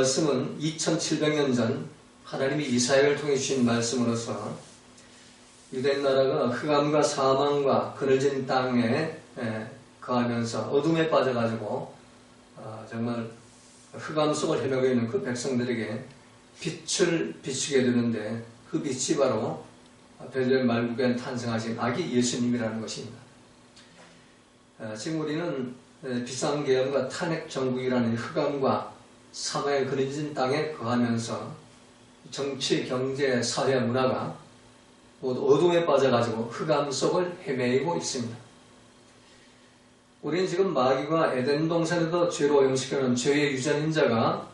말씀은 2700년 전 하나님이 이사야를 통해 주신 말씀으로서 유대 나라가 흑암과 사망과 그늘진 땅에 거하면서 어둠에 빠져가지고 정말 흑암 속을 헤매고 있는 그 백성들에게 빛을 비추게 되는데 그 빛이 바로 베들레헴 말국에 탄생하신 아기 예수님이라는 것입니다. 지금 우리는 비상계엄과 탄핵 정국이라는 흑암과 사망의 그늘진 땅에 거하면서 정치, 경제, 사회, 문화가 모두 어둠에 빠져가지고 흑암 속을 헤매이고 있습니다. 우리는 지금 마귀가 에덴 동산에도 죄로 오염시켜놓은 죄의 유전인자가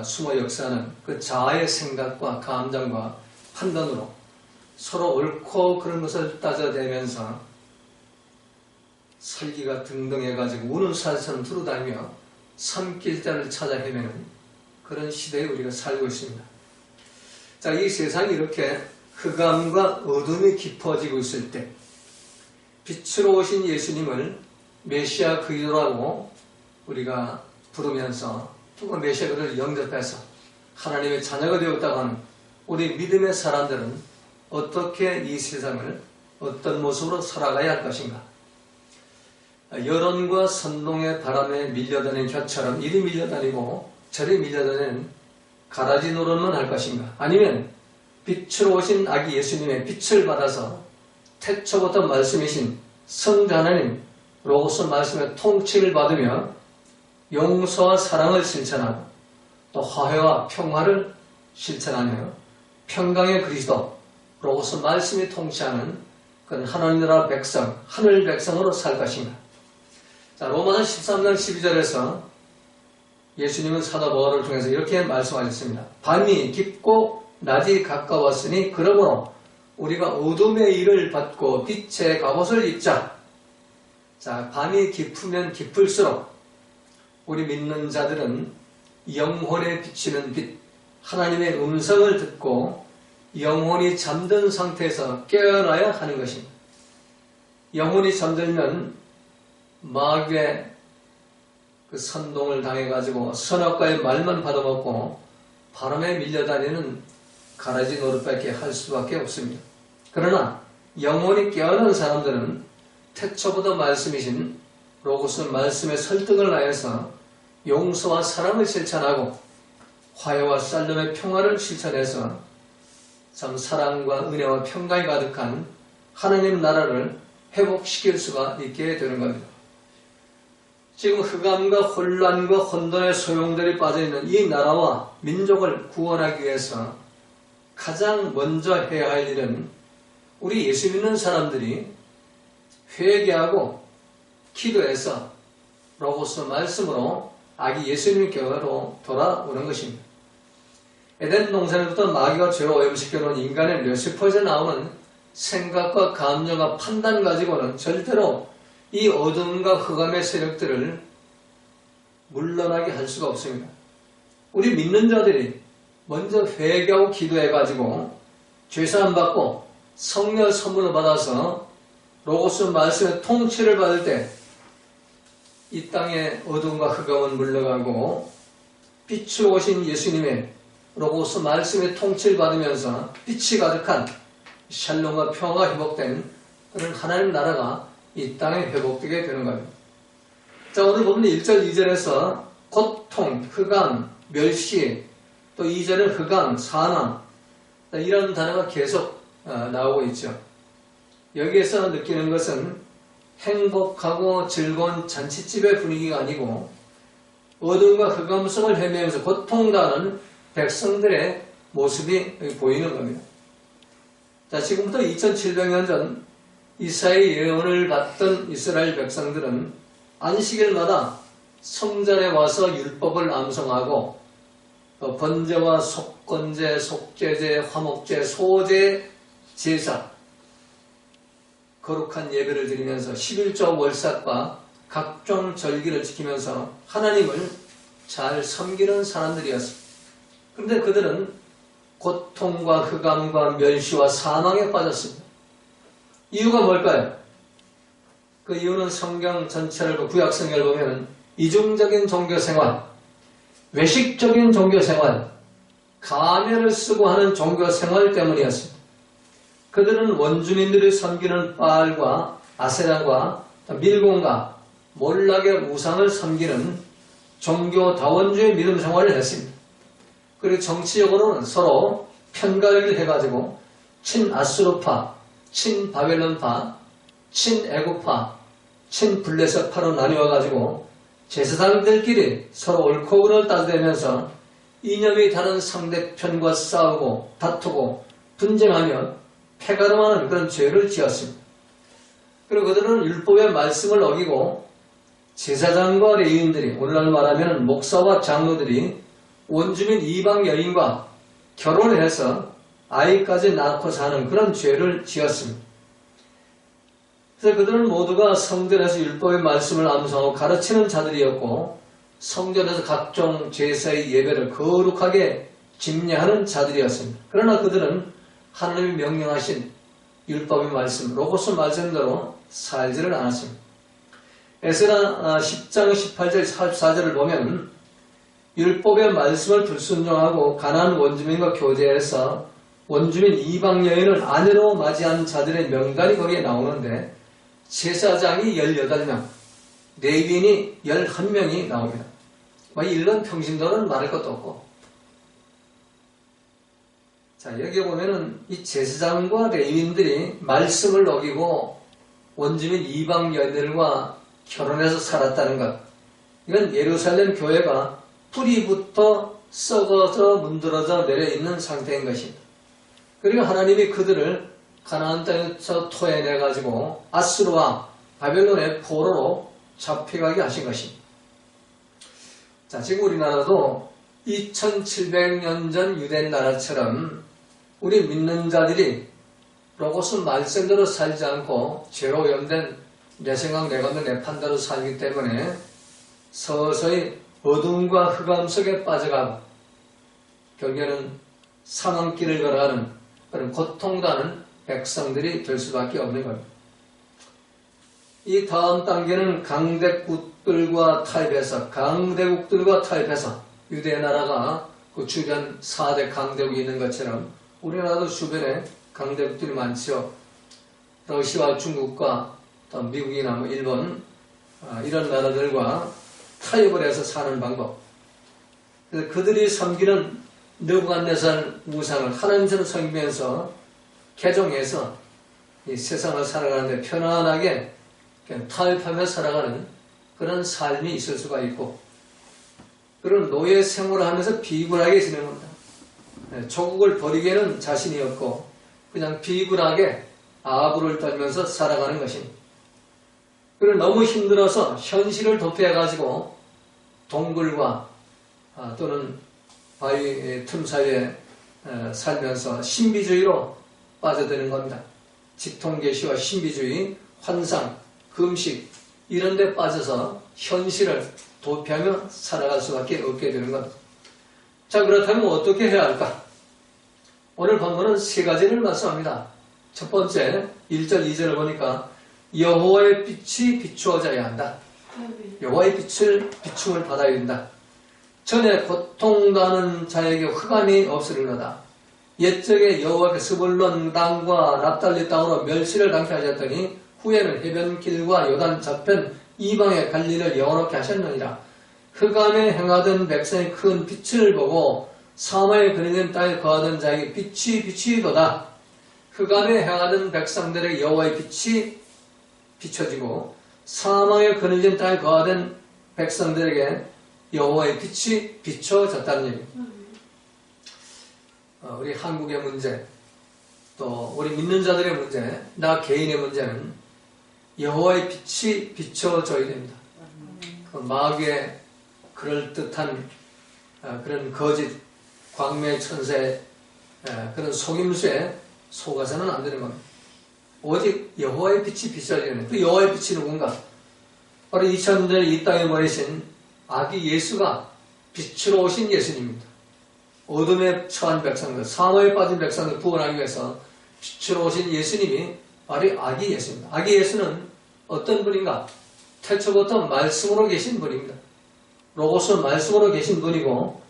숨어 역사하는 그 자아의 생각과 감정과 판단으로 서로 옳고 그런 것을 따져대면서 살기가 등등해가지고 우는 사자처럼 두루다니며 삼킬 자를 찾아 헤매는 그런 시대에 우리가 살고 있습니다. 자, 이 세상이 이렇게 흑암과 어둠이 깊어지고 있을 때 빛으로 오신 예수님을 메시아 그리스도라고 우리가 부르면서 또 그 메시아 그리스도를 영접해서 하나님의 자녀가 되었다고 하는 우리 믿음의 사람들은 어떻게 이 세상을 어떤 모습으로 살아가야 할 것인가? 여론과 선동의 바람에 밀려다니는 곁처럼 이리 밀려다니고 저리 밀려다니는 가라지 노릇만 할 것인가? 아니면 빛으로 오신 아기 예수님의 빛을 받아서 태초부터 말씀이신 성자 하나님 로고스 말씀의 통치를 받으며 용서와 사랑을 실천하고 또 화해와 평화를 실천하며 평강의 그리스도 로고스 말씀이 통치하는 그런 하나님 나라 백성, 하늘 백성으로 살 것인가? 자, 로마서 13장 12절에서 예수님은 사도 바울을 통해서 이렇게 말씀하셨습니다. 밤이 깊고 낮이 가까웠으니 그러므로 우리가 어둠의 일을 받고 빛의 갑옷을 입자. 자, 밤이 깊으면 깊을수록 우리 믿는 자들은 영혼에 비치는 빛, 하나님의 음성을 듣고 영혼이 잠든 상태에서 깨어나야 하는 것입니다. 영혼이 잠들면 마귀의 그 선동을 당해가지고 선악과의 말만 받아먹고 바람에 밀려다니는 가라지 노릇밖에 할 수밖에 없습니다. 그러나 영혼이 깨어난 사람들은 태초부터 말씀이신 로고스 말씀의 설득을 하여서 용서와 사랑을 실천하고 화해와 샬롬의 평화를 실천해서 참 사랑과 은혜와 평강이 가득한 하나님 나라를 회복시킬 수가 있게 되는 겁니다. 지금 흑암과 혼란과 혼돈의 소용돌이 빠져있는 이 나라와 민족을 구원하기 위해서 가장 먼저 해야 할 일은 우리 예수 믿는 사람들이 회개하고 기도해서 로고스 말씀으로 아기 예수님께로 돌아오는 것입니다. 에덴 동산에부터 마귀가 죄로 오염시켜놓은 인간의 몇십퍼센트 나오는 생각과 감정과 판단 가지고는 절대로 이 어둠과 흑암의 세력들을 물러나게 할 수가 없습니다. 우리 믿는 자들이 먼저 회개하고 기도해가지고 죄사함 받고 성령 선물을 받아서 로고스 말씀의 통치를 받을 때 이 땅의 어둠과 흑암은 물러가고 빛으로 오신 예수님의 로고스 말씀의 통치를 받으면서 빛이 가득한 샬롬과 평화가 회복된 그런 하나님 나라가 이 땅에 회복되게 되는 겁니다. 자, 오늘 보면 1절, 2절에서 고통, 흑암, 멸시, 또 2절은 흑암, 사망 이런 단어가 계속 나오고 있죠. 여기에서 느끼는 것은 행복하고 즐거운 잔치집의 분위기가 아니고 어둠과 흑암 속을 헤매면서 고통당하는 백성들의 모습이 보이는 겁니다. 자, 지금부터 2700년 전 이사야의 예언을 받던 이스라엘 백성들은 안식일마다 성전에 와서 율법을 암송하고 번제와 속건제, 속죄제, 화목제, 소제, 제사 거룩한 예배를 드리면서 11조 월삭과 각종 절기를 지키면서 하나님을 잘 섬기는 사람들이었습니다. 그런데 그들은 고통과 흑암과 멸시와 사망에 빠졌습니다. 이유가 뭘까요? 그 이유는 성경 전체를 구약 성경을 보면 이중적인 종교생활, 외식적인 종교생활, 가면을 쓰고 하는 종교생활 때문이었습니다. 그들은 원주민들이 섬기는 바알과 아세라과 밀공과 몰락의 우상을 섬기는 종교다원주의 믿음 생활을 했습니다. 그리고 정치적으로는 서로 편가르기를 해가지고 친아수르파, 친바벨론파, 친애굽파, 친블레셋파로 나뉘어가지고 제사장들끼리 서로 옳고 그름을 따져대면서 이념이 다른 상대편과 싸우고 다투고 분쟁하며 패가름하는 그런 죄를 지었습니다. 그리고 그들은 율법의 말씀을 어기고 제사장과 레위인들이, 오늘날 말하면 목사와 장로들이 원주민 이방 여인과 결혼을 해서 아이까지 낳고 사는 그런 죄를 지었습니다. 그래서 그들은 모두가 성전에서 율법의 말씀을 암송하고 가르치는 자들이었고 성전에서 각종 제사의 예배를 거룩하게 집례하는 자들이었습니다. 그러나 그들은 하나님이 명령하신 율법의 말씀, 로고스 말씀대로 살지를 않았습니다. 에스라 10장 18절 44절을 보면 율법의 말씀을 불순종하고 가나안 원주민과 교제해서 원주민 이방 여인을 아내로 맞이한 자들의 명단이 거기에 나오는데 제사장이 18명, 레위인이 11명이 나옵니다. 일반 평신도는 말할 것도 없고. 자, 여기 보면은 이 제사장과 레위인들이 말씀을 어기고 원주민 이방 여인들과 결혼해서 살았다는 것. 이건 예루살렘 교회가 뿌리부터 썩어져 문드러져 내려있는 상태인 것입니다. 그리고 하나님이 그들을 가나안 땅에서 토해내가지고 아수르와 바벨론의 포로로 잡혀가게 하신 것입니다. 자, 지금 우리나라도 2700년 전 유대 나라처럼 우리 믿는 자들이 로고스 말씀대로 살지 않고 죄로 오염된 내 생각, 내 감정, 내 판단으로 살기 때문에 서서히 어둠과 흑암 속에 빠져가고 결국에는 사망길을 걸어가는 그런 고통당하는 백성들이 될 수밖에 없는 겁니다. 이 다음 단계는 강대국들과 타협해서 유대 나라가 그 주변 4대 강대국이 있는 것처럼 우리나라도 주변에 강대국들이 많죠. 러시아와 중국과 또 미국이나 일본 이런 나라들과 타협을 해서 사는 방법. 그래서 그들이 섬기는 느부갓네살 우상을 하나님처럼 섬기면서 개종해서 이 세상을 살아가는데 편안하게 타협하며 살아가는 그런 삶이 있을 수가 있고, 그런 노예 생활을 하면서 비굴하게 지내는다. 조국을 버리기에는 자신이 없고 그냥 비굴하게 아부를 떨면서 살아가는 것입니다. 그리고 너무 힘들어서 현실을 도피해가지고 동굴과 또는 바위 틈 사이에 살면서 신비주의로 빠져드는 겁니다. 직통계시와 신비주의, 환상, 금식 이런 데 빠져서 현실을 도피하며 살아갈 수밖에 없게 되는 겁니다. 자, 그렇다면 어떻게 해야 할까? 오늘 본문은 세 가지를 말씀합니다. 첫 번째 1절 2절을 보니까 여호와의 빛이 비추어져야 한다. 여호와의 비춤을 받아야 된다. 전에 고통당하는 자에게 흑암이 없으리로다. 옛적에 여호와께서 스불론 땅과 납달리 땅으로 멸시를 당케 하셨더니 후에는 해변길과 요단 저편 이방의 갈리를 영원하게 하셨느니라. 흑암에 행하던 백성의 큰 빛을 보고 사마에 그리는 땅에 거하던 자에게 빛이 비치도다. 흑암에 행하던 백성들에게 여호와의 빛이 비춰지고 사망에 그늘진 땅에 거하던 백성들에게 여호와의 빛이 비춰졌다는 얘기입니다. 우리 한국의 문제, 또 우리 믿는 자들의 문제, 나 개인의 문제는 여호와의 빛이 비춰져야 됩니다. 그 마귀의 그럴듯한 그런 거짓, 광매 천사의 그런 속임수에 속아서는 안 되는 겁니다. 오직 여호와의 빛이 비춰지는, 그 여호와의 빛이 누군가? 바로 2000년 전에 이 땅에 보내신 아기 예수가 빛으로 오신 예수님입니다. 어둠에 처한 백성들, 사망에 빠진 백성들 구원하기 위해서 빛으로 오신 예수님이 바로 아기 예수입니다. 아기 예수는 어떤 분인가? 태초부터 말씀으로 계신 분입니다. 로고스 말씀으로 계신 분이고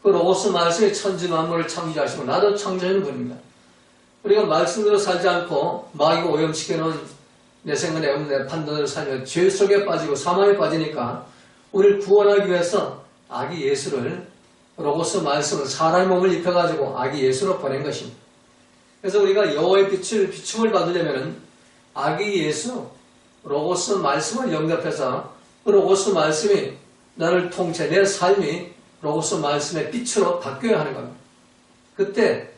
그 로고스 말씀이 천지 만물을 창조하시고 나도 창조하는 분입니다. 우리가 말씀대로 살지 않고 마귀가 오염시켜놓은 내 생각, 내 판단으로 살면 죄 속에 빠지고 사망에 빠지니까 우리를 구원하기 위해서 아기 예수를 로고스 말씀을 사람의 몸을 입혀가지고 아기 예수로 보낸 것입니다. 그래서 우리가 여호와의 비춤을 받으려면 아기 예수 로고스 말씀을 영접해서 그 로고스 말씀이 나를 통째 내 삶이 로고스 말씀의 빛으로 바뀌어야 하는 겁니다. 그때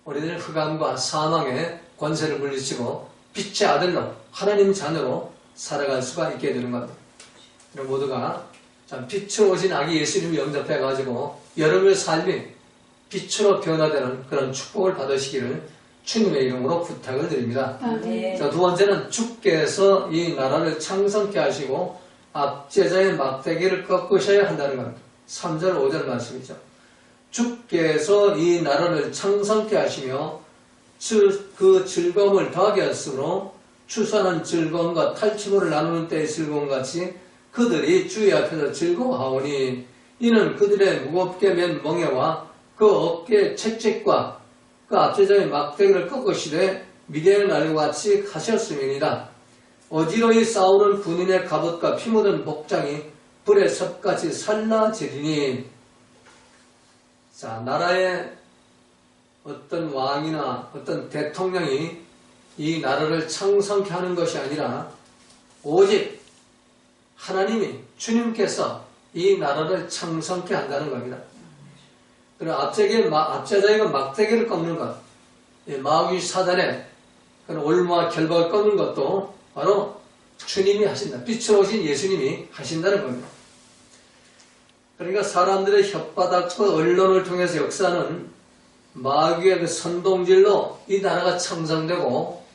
우리들 흑암과 사망의 권세를 물리치고 빛의 아들로 하나님 자녀로 살아갈 수가 있게 되는 겁니다. 모두가 참 빛으로 오신 아기 예수님을 영접해가지고 여러분의 삶이 빛으로 변화되는 그런 축복을 받으시기를 주님의 이름으로 부탁을 드립니다. 네. 자, 두 번째는 주께서 이 나라를 창성케 하시고 압제자의 막대기를 꺾으셔야 한다는 겁니다. 3절 5절 말씀이죠. 주께서 이 나라를 창성케 하시며 그 즐거움을 더하게 하시므로 추수하는 즐거움과 탈취물을 나누는 때의 즐거움 같이 그들이 주의 앞에서 즐거워하오니 이는 그들의 무겁게 맨 멍에와 그 어깨의 채찍과 그 압제자의 막대기를 꺾으시되 미대의 날과 같이 하셨음이니라. 어지러이 싸우는 군인의 갑옷과 피 묻은 복장이 불의 섭같이 살라지리니. 자, 나라의 어떤 왕이나 어떤 대통령이 이 나라를 창성케 하는 것이 아니라 오직 하나님이 주님께서 이 나라를 창성케 한다는 겁니다. 그리고 압제자의 막대기를 꺾는 것, 마귀 사단의 올무와 결박을 꺾는 것도 바로 주님이 하신다. 빛으로 오신 예수님이 하신다는 겁니다. 그러니까 사람들의 혓바닥과 언론을 통해서 역사는 마귀의 그 선동질로 이 나라가 창성되고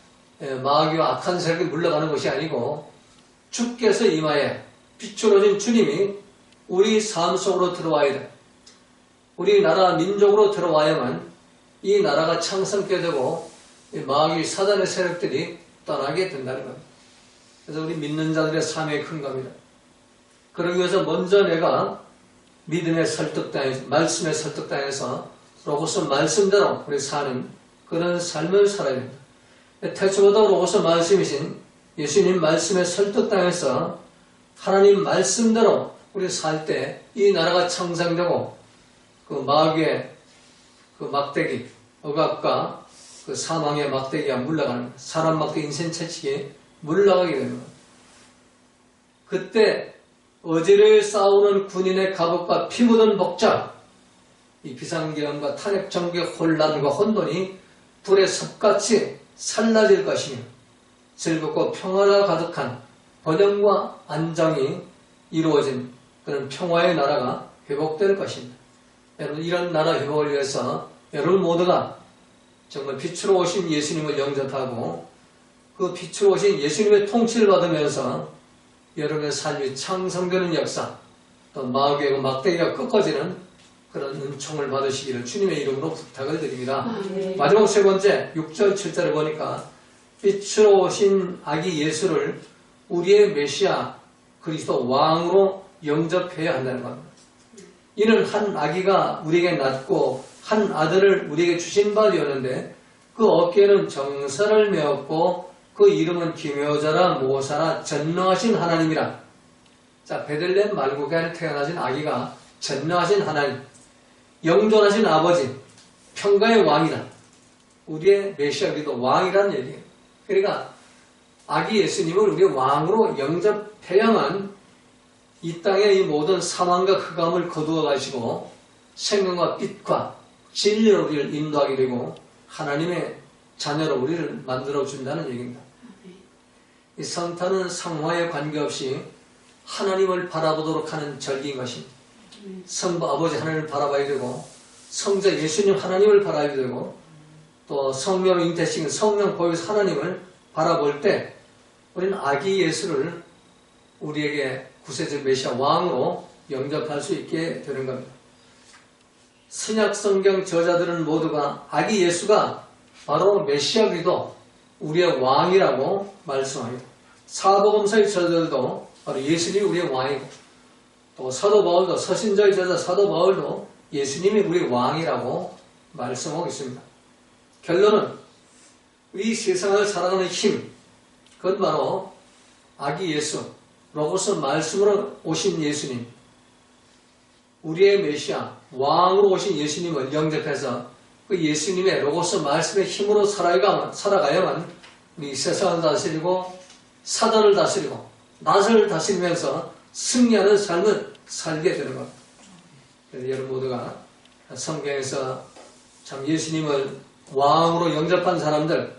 마귀와 악한 세력이 물러가는 것이 아니고 주께서 임하여 빛으로 오신 주님이 우리 삶 속으로 들어와야 돼. 우리 나라 민족으로 들어와야만 이 나라가 창성케 되고 마귀 사단의 세력들이 떠나게 된다는 겁니다. 그래서 우리 믿는 자들의 삶이 큰 겁니다. 그러기 위해서 먼저 내가 믿음에 설득당해서 말씀에 설득당해서 로고스 말씀대로 우리 사는 그런 삶을 살아야 됩니다. 태초부터 로고스 말씀이신 예수님 말씀에 설득당해서 하나님 말씀대로 우리 살 때 이 나라가 창성되고 그 마귀의 그 막대기, 억압과 그 사망의 막대기가 물러가는, 사람 막대기, 인생 채찍이 물러가게 되는 겁니다. 그때 어지러이 싸우는 군인의 갑옷과 피 묻은 복장, 이 비상계엄과 탄핵 정국의 혼란과 혼돈이 불의 섭같이 살라질 것이며 즐겁고 평화가 가득한 번영과 안정이 이루어진 그런 평화의 나라가 회복될 것입니다. 여러분, 이런 나라 회복을 위해서 여러분 모두가 정말 빛으로 오신 예수님을 영접하고 그 빛으로 오신 예수님의 통치를 받으면서 여러분의 삶이 창성되는 역사, 또 마귀의 막대기가 꺾어지는 그런 은총을 받으시기를 주님의 이름으로 부탁을 드립니다. 마지막 세 번째 6절 7절을 보니까 빛으로 오신 아기 예수를 우리의 메시아 그리스도 왕으로 영접해야 한다는 겁니다. 이는 한 아기가 우리에게 낳고 한 아들을 우리에게 주신 바 되었는데 그 어깨에는 정사를 메었고 그 이름은 기묘자라 모사라 전능하신 하나님이라. 자, 베들레헴 말구간에 태어나신 아기가 전능하신 하나님, 영존하신 아버지, 평강의 왕이다. 우리의 메시아 그리스도 왕이라는 얘기예요. 그러니까 아기 예수님을 우리의 왕으로 영접해야만 이 땅의 이 모든 사망과 흑암을 거두어 가시고 생명과 빛과 진리로 우리를 인도하게 되고 하나님의 자녀로 우리를 만들어 준다는 얘기입니다. 이 성탄은 상황에 관계없이 하나님을 바라보도록 하는 절기인 것입니다. 성부 아버지 하나님을 바라봐야 되고 성자 예수님 하나님을 바라봐야 되고 또 성령으로 잉태시킨 성령 보여서 하나님을 바라볼 때 우리는 아기 예수를 우리에게 구세주 메시아 왕으로 영접할 수 있게 되는 겁니다. 신약 성경 저자들은 모두가 아기 예수가 바로 메시아 그리스도 우리의 왕이라고 말씀합니다. 사복음서의 저자들도 바로 예수님이 우리의 왕이고 또 사도 바울도, 서신자의 저자 사도 바울도 예수님이 우리 왕이라고 말씀하고 있습니다. 결론은 이 세상을 살아가는 힘, 그건 바로 아기 예수, 로고스 말씀으로 오신 예수님, 우리의 메시아, 왕으로 오신 예수님을 영접해서 그 예수님의 로고스 말씀의 힘으로 살아가야만 우리 세상을 다스리고 사단을 다스리고 낯을 다스리면서 승리하는 삶을 살게 되는 것. 그래서 여러분 모두가 성경에서 참 예수님을 왕으로 영접한 사람들,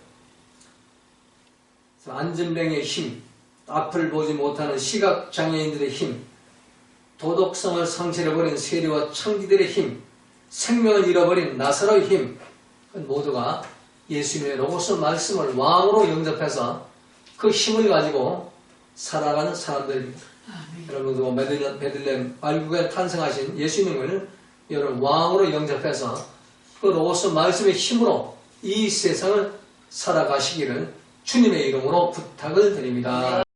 안전병의 힘, 앞을 보지 못하는 시각장애인들의 힘, 도덕성을 상실해버린 세리와 창기들의 힘, 생명을 잃어버린 나사로의 힘, 모두가 예수님의 로고스 말씀을 왕으로 영접해서 그 힘을 가지고 살아가는 사람들입니다. 여러분도 베들레헴 말국에 탄생하신 예수님을 여러분 왕으로 영접해서 그 로고스 말씀의 힘으로 이 세상을 살아가시기를 주님의 이름으로 부탁을 드립니다.